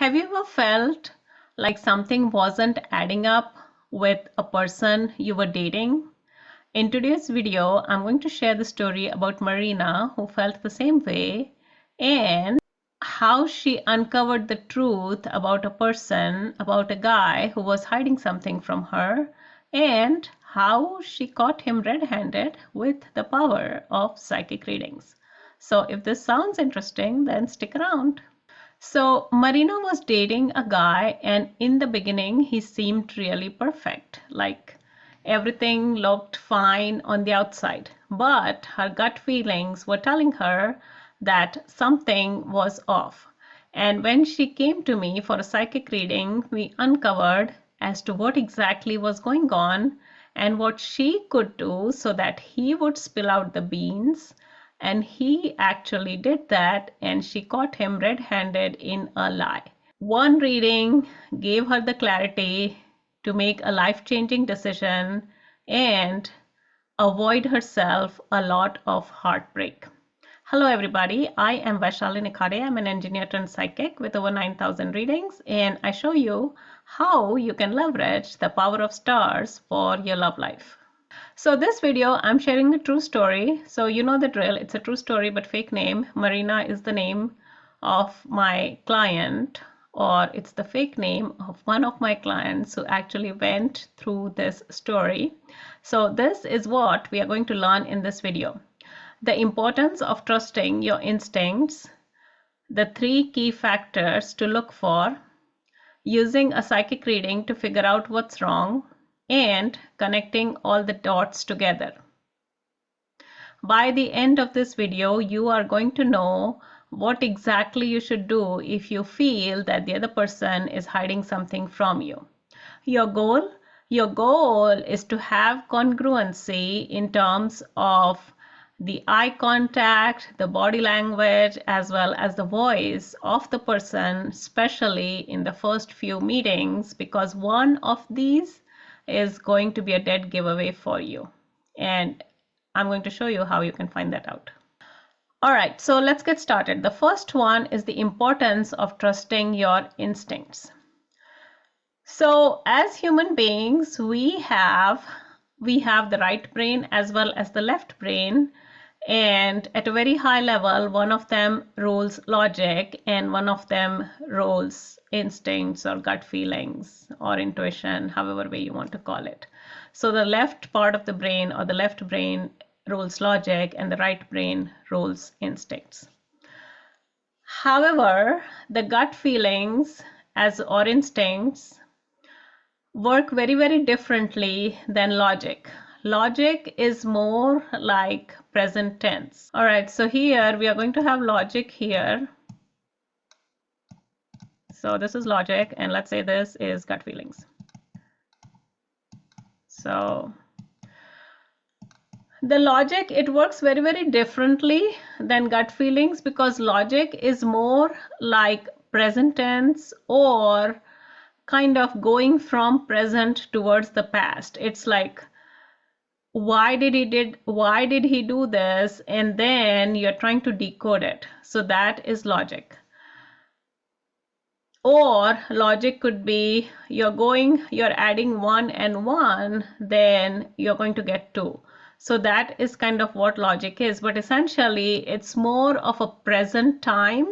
Have you ever felt like something wasn't adding up with a person you were dating? In today's video, I'm going to share the story about Marina, who felt the same way, and how she uncovered the truth about a person, about a guy who was hiding something from her, and how she caught him red-handed with the power of psychic readings. So if this sounds interesting, then stick around. So Marina was dating a guy, and in the beginning he seemed really perfect. Like everything looked fine on the outside, but her gut feelings were telling her that something was off. And when she came to me for a psychic reading, we uncovered as to what exactly was going on and what she could do so that he would spill out the beans. And he actually did that, and she caught him red-handed in a lie. One reading gave her the clarity to make a life-changing decision and avoid herself a lot of heartbreak. Hello everybody, I am Vaishali Nikhade. I'm an engineer turned psychic with over 9,000 readings, and I show you how you can leverage the power of stars for your love life. So this video, I'm sharing a true story. So you know the drill. It's a true story, but fake name. Marina is the name of my client, or it's the fake name of one of my clients who actually went through this story. So this is what we are going to learn in this video. The importance of trusting your instincts, the 3 key factors to look for, using a psychic reading to figure out what's wrong, and connecting all the dots together. By the end of this video, you are going to know what exactly you should do if you feel that the other person is hiding something from you. Your goal is to have congruency in terms of the eye contact, the body language, as well as the voice of the person, especially in the first few meetings, because one of these is going to be a dead giveaway for you. And I'm going to show you how you can find that out. All right, so let's get started. The first one is the importance of trusting your instincts. So as human beings, we have the right brain as well as the left brain. And at a very high level, one of them rules logic and one of them rules instincts or gut feelings or intuition, however way you want to call it. So the left part of the brain, or the left brain, rules logic and the right brain rules instincts. However, the gut feelings or instincts work very, very differently than logic. Logic is more like present tense. All right, so here we are going to have logic here. So this is logic, and let's say this is gut feelings. So the logic, it works very, very differently than gut feelings, because logic is more like present tense, or kind of going from present towards the past. It's like, why did he do this, and then you're trying to decode it. So that is logic. Or logic could be you're adding 1 and 1, then you're going to get 2. So that is kind of what logic is, but essentially it's more of a present time,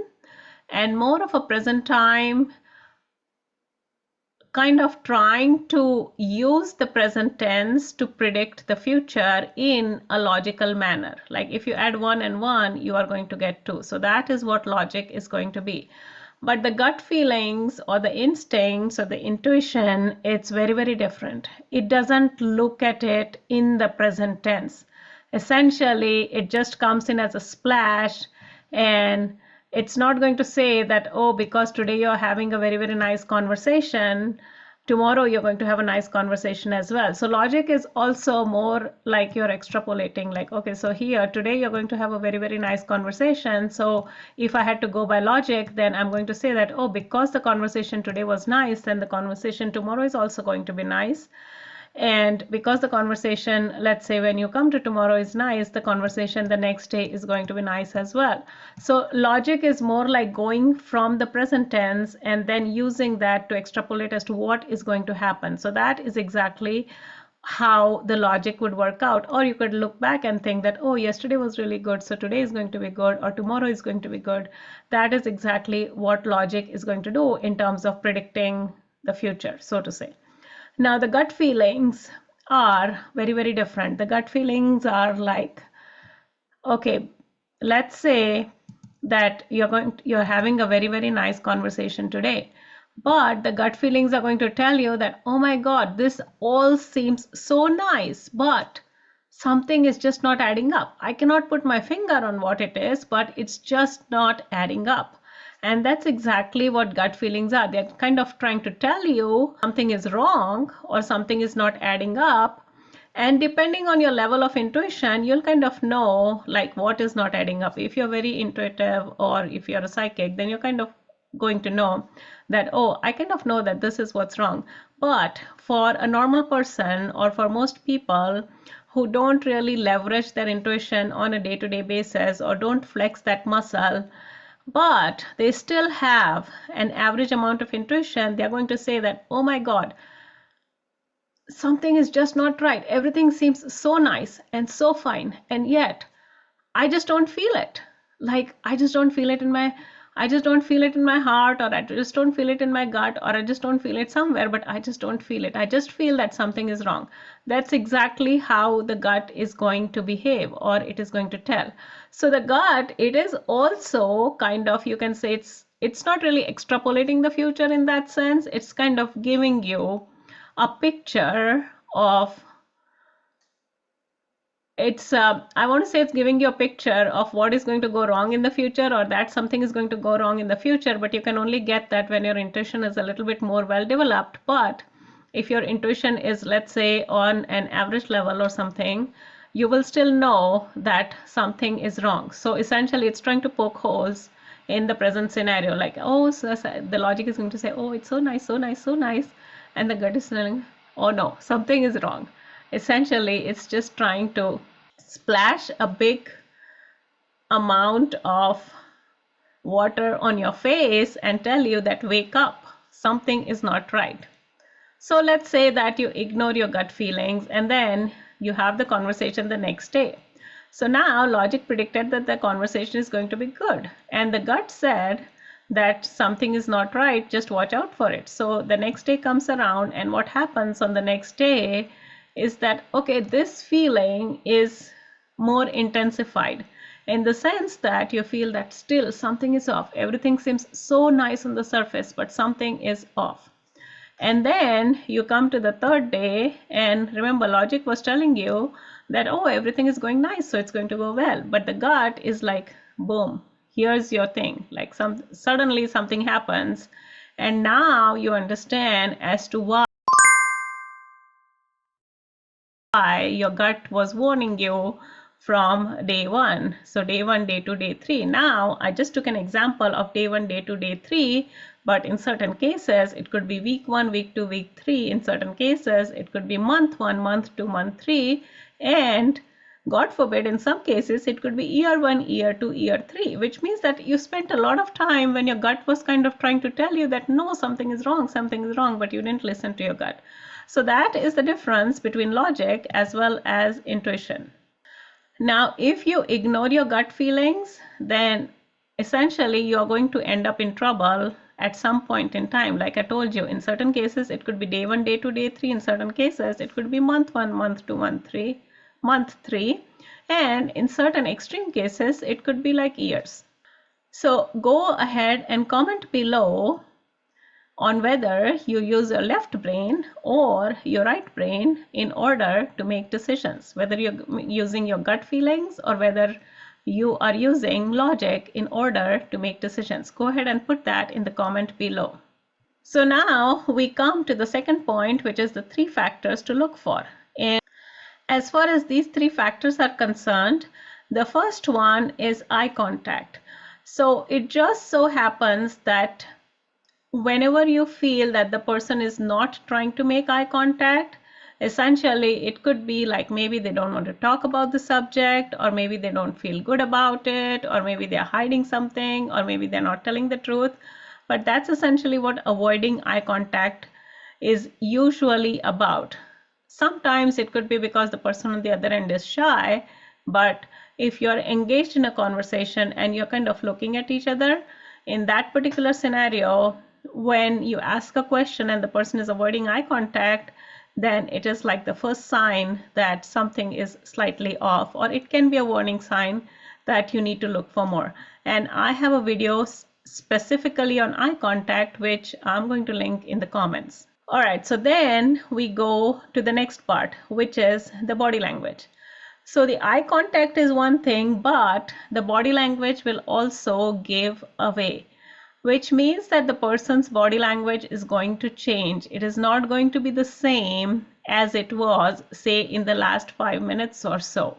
and more of a present time kind of trying to use the present tense to predict the future in a logical manner. Like if you add 1 and 1, you are going to get 2. So that is what logic is going to be. But the gut feelings or the instincts or the intuition, it's very, very different. It doesn't look at it in the present tense. Essentially, it just comes in as a splash, and it's not going to say that, oh, because today you're having a very, very nice conversation, tomorrow you're going to have a nice conversation as well. So logic is also more like you're extrapolating, like, okay, so here today you're going to have a very, very nice conversation. So if I had to go by logic, then I'm going to say that, oh, because the conversation today was nice, then the conversation tomorrow is also going to be nice. And because the conversation, let's say when you come to tomorrow, is nice, the conversation the next day is going to be nice as well. So logic is more like going from the present tense and then using that to extrapolate as to what is going to happen. So that is exactly how the logic would work out. Or you could look back and think that, oh, yesterday was really good, so today is going to be good, or tomorrow is going to be good. That is exactly what logic is going to do in terms of predicting the future, so to say. Now, the gut feelings are very, very different. The gut feelings are like, okay, let's say that you're having a very, very nice conversation today, but the gut feelings are going to tell you that, oh my God, this all seems so nice, but something is just not adding up. I cannot put my finger on what it is, but it's just not adding up. And that's exactly what gut feelings are. They're kind of trying to tell you something is wrong or something is not adding up. And depending on your level of intuition, you'll kind of know like what is not adding up. If you're very intuitive or if you're a psychic, then you're kind of going to know that, oh, I kind of know that this is what's wrong. But for a normal person or for most people who don't really leverage their intuition on a day-to-day basis or don't flex that muscle, but they still have an average amount of intuition, they're going to say that, oh my God, something is just not right. Everything seems so nice and so fine, and yet I just don't feel it. Like I just don't feel it in my heart, or I just don't feel it in my gut, or I just don't feel it somewhere, but I just don't feel it. I just feel that something is wrong. That's exactly how the gut is going to behave, or it is going to tell. So the gut, it is also kind of, you can say it's not really extrapolating the future in that sense. It's kind of giving you a picture of, I want to say it's giving you a picture of what is going to go wrong in the future, or that something is going to go wrong in the future, but you can only get that when your intuition is a little bit more well developed. But if your intuition is, let's say, on an average level or something, you will still know that something is wrong. So essentially it's trying to poke holes in the present scenario, like, oh, so the logic is going to say, oh, it's so nice, so nice, so nice, and the gut is telling, oh no, something is wrong. Essentially, it's just trying to splash a big amount of water on your face and tell you that wake up, something is not right. So let's say that you ignore your gut feelings and then you have the conversation the next day. So now logic predicted that the conversation is going to be good, and the gut said that something is not right, just watch out for it. So the next day comes around, and what happens on the next day is that, okay, this feeling is more intensified in the sense that you feel that still something is off. Everything seems so nice on the surface, but something is off. And then you come to the third day, and remember, logic was telling you that, oh, everything is going nice, so it's going to go well. But the gut is like, boom, here's your thing. Like suddenly something happens, and now you understand as to why your gut was warning you from day one. So day one, day two, day three. Now I just took an example of day one, day two, day three, but in certain cases it could be week one, week two, week three. In certain cases it could be month one, month two, month three, and God forbid, in some cases it could be year one, year two, year three, which means that you spent a lot of time when your gut was kind of trying to tell you that no, something is wrong, but you didn't listen to your gut. So that is the difference between logic as well as intuition. Now, if you ignore your gut feelings, then essentially you are going to end up in trouble at some point in time. Like I told you, in certain cases it could be day one, day two, day three. In certain cases it could be month one, month two, month three, and in certain extreme cases it could be like years. So go ahead and comment below on whether you use your left brain or your right brain in order to make decisions, whether you're using your gut feelings or whether you are using logic in order to make decisions. Go ahead and put that in the comment below. So now we come to the second point, which is the 3 factors to look for. And as far as these 3 factors are concerned, the first one is eye contact. So it just so happens that whenever you feel that the person is not trying to make eye contact, Essentially, it could be like maybe they don't want to talk about the subject, or maybe they don't feel good about it, or maybe they're hiding something, or maybe they're not telling the truth. But that's essentially what avoiding eye contact is usually about. Sometimes it could be because the person on the other end is shy, but if you're engaged in a conversation and you're kind of looking at each other, in that particular scenario, when you ask a question and the person is avoiding eye contact, then it is like the first sign that something is slightly off, or it can be a warning sign that you need to look for more. And I have a video specifically on eye contact, which I'm going to link in the comments. All right, so then we go to the next part, which is the body language. So the eye contact is one thing, but the body language will also give away, which means that the person's body language is going to change. It is not going to be the same as it was, say, in the last 5 minutes or so.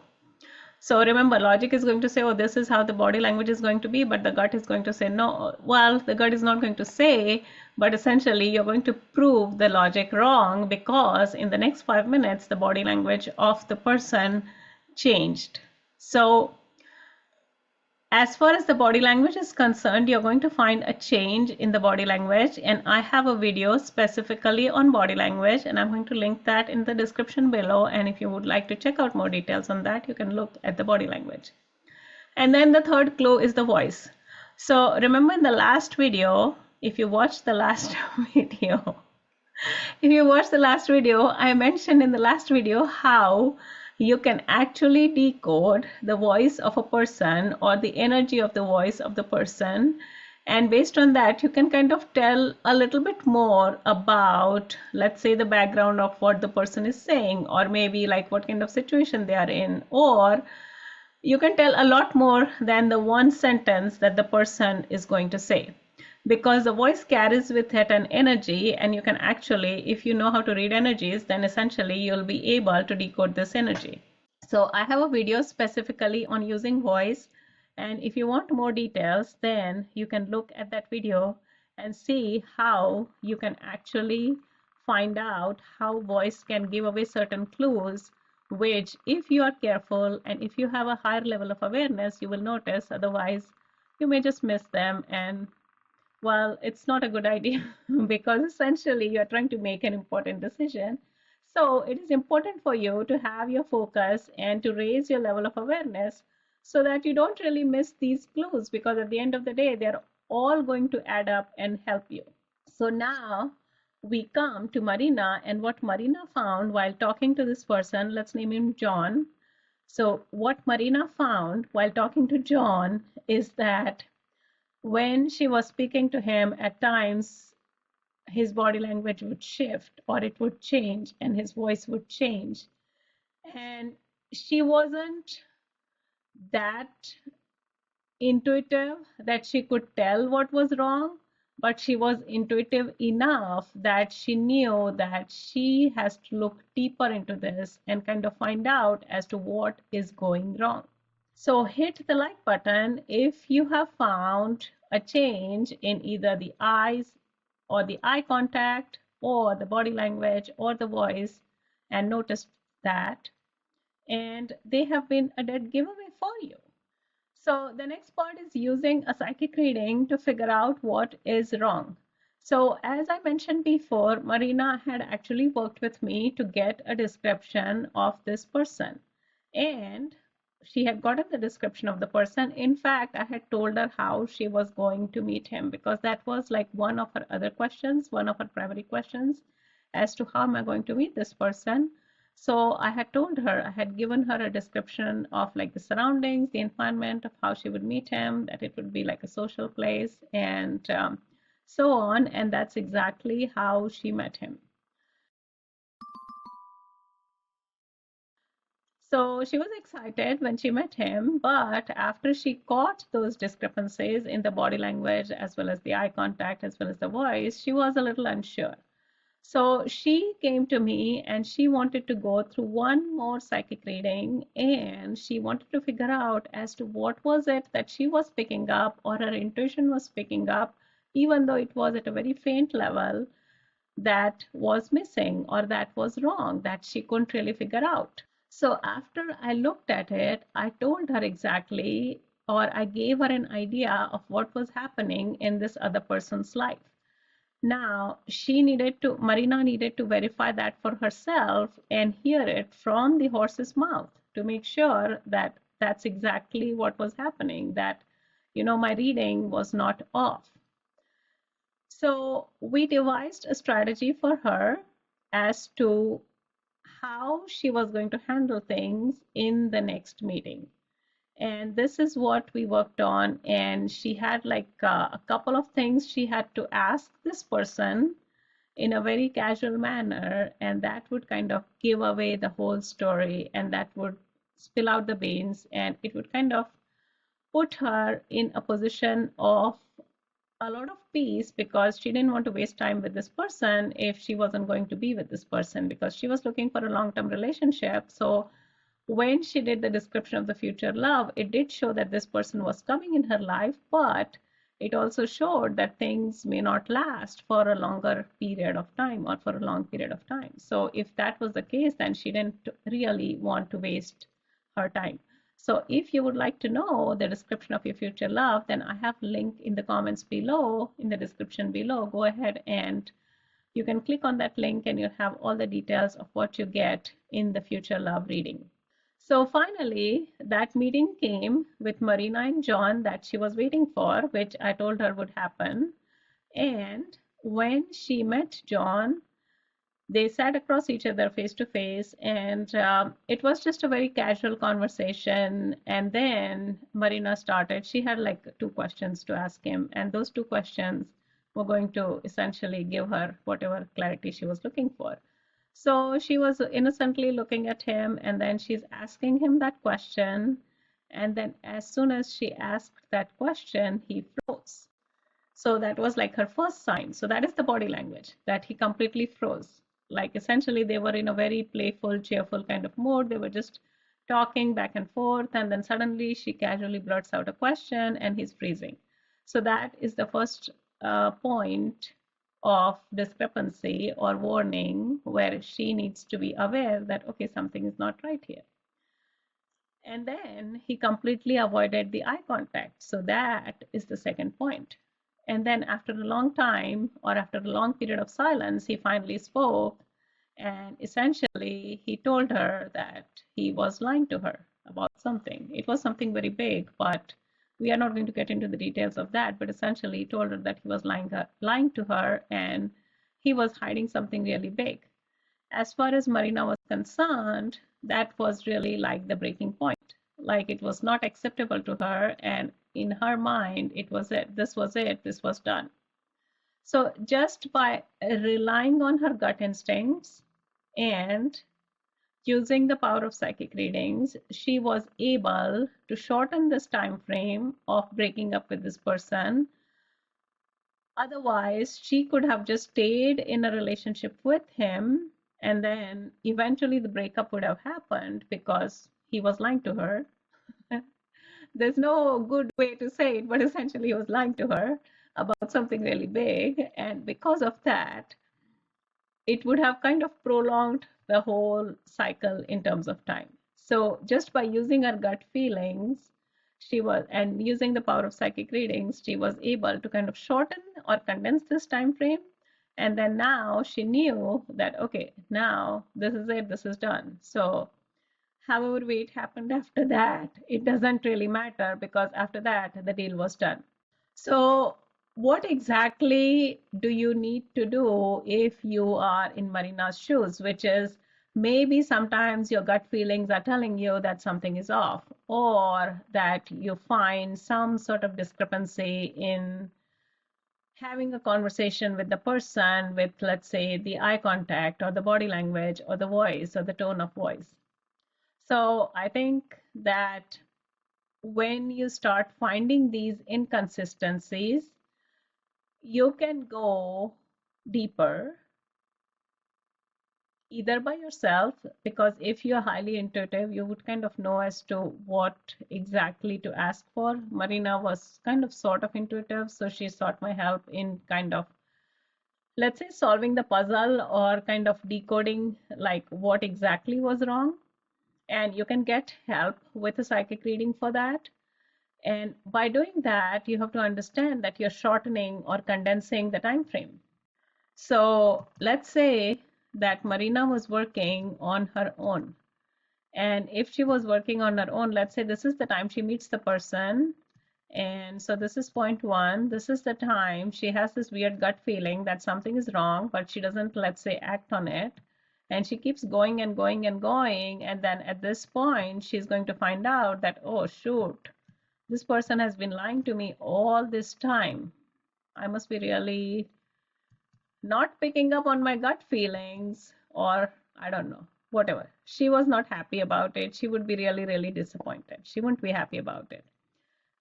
So remember, logic is going to say, oh, this is how the body language is going to be, but the gut is going to say, no. Well, the gut is not going to say, but essentially you're going to prove the logic wrong, because in the next 5 minutes, the body language of the person changed. So as far as the body language is concerned, you're going to find a change in the body language, and I have a video specifically on body language, and I'm going to link that in the description below. And if you would like to check out more details on that, you can look at the body language. And then the third clue is the voice. So remember in the last video, if you watched the last video, I mentioned in the last video how you can actually decode the voice of a person, or the energy of the voice of the person. And based on that, you can kind of tell a little bit more about, let's say, the background of what the person is saying, or maybe like what kind of situation they are in, or you can tell a lot more than the one sentence that the person is going to say, because the voice carries with it an energy, and you can actually, if you know how to read energies, then essentially you'll be able to decode this energy. So I have a video specifically on using voice, and if you want more details, then you can look at that video and see how you can actually find out how voice can give away certain clues, which if you are careful and if you have a higher level of awareness, you will notice. Otherwise, you may just miss them, and well, it's not a good idea because essentially you're trying to make an important decision. So it is important for you to have your focus and to raise your level of awareness so that you don't really miss these clues, because at the end of the day, they're all going to add up and help you. So now we come to Marina, and what Marina found while talking to this person, let's name him John. So what Marina found while talking to John is that when she was speaking to him, at times his body language would shift, or it would change, and his voice would change. And she wasn't that intuitive that she could tell what was wrong, but she was intuitive enough that she knew that she has to look deeper into this and kind of find out as to what is going wrong. So hit the like button if you have found a change in either the eyes, or the eye contact, or the body language, or the voice, and noticed that, and they have been a dead giveaway for you. So the next part is using a psychic reading to figure out what is wrong. So as I mentioned before, Marina had actually worked with me to get a description of this person, and she had gotten the description of the person. In fact, I had told her how she was going to meet him, because that was like one of her other questions, one of her primary questions, as to how am I going to meet this person. So I had told her, I had given her a description of like the surroundings, the environment of how she would meet him, that it would be like a social place, and so on. And that's exactly how she met him. So she was excited when she met him, but after she caught those discrepancies in the body language, as well as the eye contact, as well as the voice, she was a little unsure. So she came to me and she wanted to go through one more psychic reading, and she wanted to figure out as to what was it that she was picking up, or her intuition was picking up, even though it was at a very faint level, that was missing or that was wrong that she couldn't really figure out. So after I looked at it, I told her exactly, or I gave her an idea of what was happening in this other person's life. Now, Marina needed to verify that for herself and hear it from the horse's mouth to make sure that that's exactly what was happening, that, my reading was not off. So we devised a strategy for her as to how she was going to handle things in the next meeting. And this is what we worked on. And she had a couple of things she had to ask this person in a very casual manner, and that would kind of give away the whole story, and that would spill out the beans, and it would kind of put her in a position of a lot of peace, because she didn't want to waste time with this person if she wasn't going to be with this person, because she was looking for a long-term relationship. So when she did the description of the future love, it did show that this person was coming in her life, but it also showed that things may not last for a longer period of time or for a long period of time. So if that was the case, then she didn't really want to waste her time. So if you would like to know the description of your future love, then I have a link in the comments below, in the description below. Go ahead and you can click on that link and you'll have all the details of what you get in the future love reading. So finally, that meeting came with Marina and John that she was waiting for, which I told her would happen. And when she met John, they sat across each other face to face, and it was just a very casual conversation. And then Marina started. She had like 2 questions to ask him, and those 2 questions were going to essentially give her whatever clarity she was looking for. So she was innocently looking at him, and then she's asking him that question. And then as soon as she asked that question, he froze. So that was like her first sign. So that is the body language, that he completely froze. Like essentially they were in a very playful, cheerful kind of mode. They were just talking back and forth, and then suddenly she casually blurts out a question and he's freezing. So that is the first point of discrepancy or warning, where she needs to be aware that, okay, something is not right here. And then he completely avoided the eye contact. So that is the second point. And then after a long time, or after a long period of silence, he finally spoke. And essentially, he told her that he was lying to her about something. It was something very big, but we are not going to get into the details of that. But essentially, he told her that he was lying to her, and he was hiding something really big. As far as Marina was concerned, that was really like the breaking point. Like it was not acceptable to her, and in her mind, it was it. This was it. This was done. So just by relying on her gut instincts and using the power of psychic readings, she was able to shorten this time frame of breaking up with this person. Otherwise, she could have just stayed in a relationship with him, and then eventually the breakup would have happened because he was lying to her. There's no good way to say it, but essentially he was lying to her about something really big. And because of that, it would have kind of prolonged the whole cycle in terms of time. So just by using her gut feelings, and using the power of psychic readings, she was able to kind of shorten or condense this time frame. And then now she knew that, okay, now this is it, this is done. So however way it happened after that, it doesn't really matter, because after that, the deal was done. So what exactly do you need to do if you are in Marina's shoes, which is maybe sometimes your gut feelings are telling you that something is off, or that you find some sort of discrepancy in having a conversation with the person with, let's say, the eye contact or the body language or the voice or the tone of voice. So I think that when you start finding these inconsistencies, you can go deeper either by yourself, because if you're highly intuitive, you would kind of know as to what exactly to ask for. Marina was kind of sort of intuitive, so she sought my help in kind of let's say solving the puzzle or kind of decoding like what exactly was wrong. And you can get help with a psychic reading for that. And by doing that, you have to understand that you're shortening or condensing the time frame. So let's say that Marina was working on her own. And if she was working on her own, let's say this is the time she meets the person. And so this is point one. This is the time she has this weird gut feeling that something is wrong, but she doesn't, let's say, act on it. And she keeps going and going and going. And then at this point, she's going to find out that, oh, shoot, this person has been lying to me all this time. I must be really not picking up on my gut feelings, or I don't know, whatever. She was not happy about it. She would be really, really disappointed. She wouldn't be happy about it.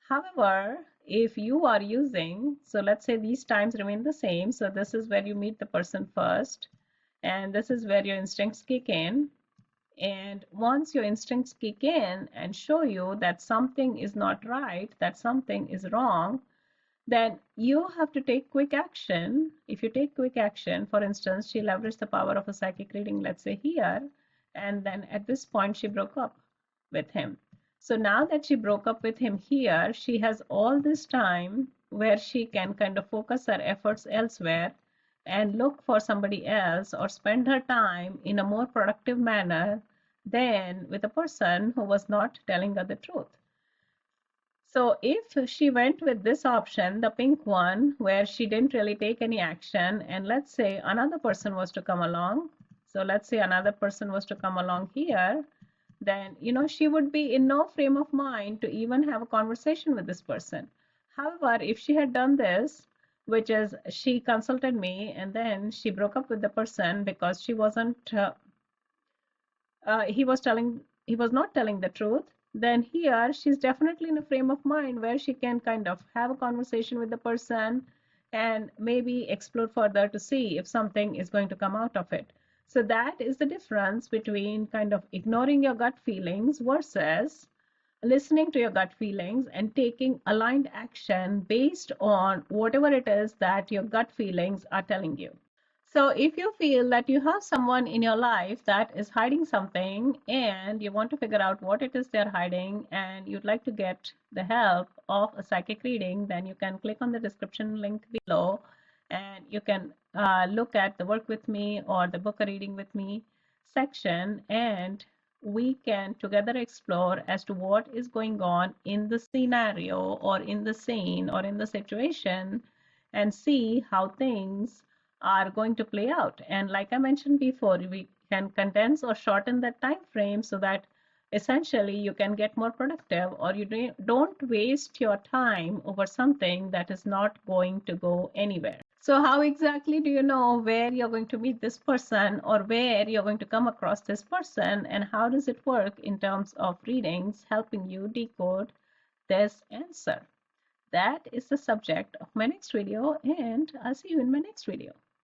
However, if you are using, so let's say these times remain the same. So this is where you meet the person first, and this is where your instincts kick in. And once your instincts kick in and show you that something is not right, that something is wrong, then you have to take quick action. If you take quick action, for instance, she leveraged the power of a psychic reading, let's say here, and then at this point she broke up with him. So now that she broke up with him here, she has all this time where she can kind of focus her efforts elsewhere and look for somebody else or spend her time in a more productive manner than with a person who was not telling her the truth. So if she went with this option, the pink one, where she didn't really take any action, and let's say another person was to come along, so let's say another person was to come along here, then she would be in no frame of mind to even have a conversation with this person. However, if she had done this, which is she consulted me and then she broke up with the person because she wasn't he was not telling the truth, then here she's definitely in a frame of mind where she can kind of have a conversation with the person and maybe explore further to see if something is going to come out of it. So that is the difference between kind of ignoring your gut feelings versus listening to your gut feelings and taking aligned action based on whatever it is that your gut feelings are telling you. So if you feel that you have someone in your life that is hiding something and you want to figure out what it is they're hiding and you'd like to get the help of a psychic reading, then you can click on the description link below and you can look at the work with me or the book a reading with me section, and we can together explore as to what is going on in the scenario or in the scene or in the situation and see how things are going to play out. And like I mentioned before, we can condense or shorten that time frame so that essentially you can get more productive, or you don't waste your time over something that is not going to go anywhere. So how exactly do you know where you're going to meet this person or where you're going to come across this person, and how does it work in terms of readings helping you decode this answer? That is the subject of my next video, and I'll see you in my next video.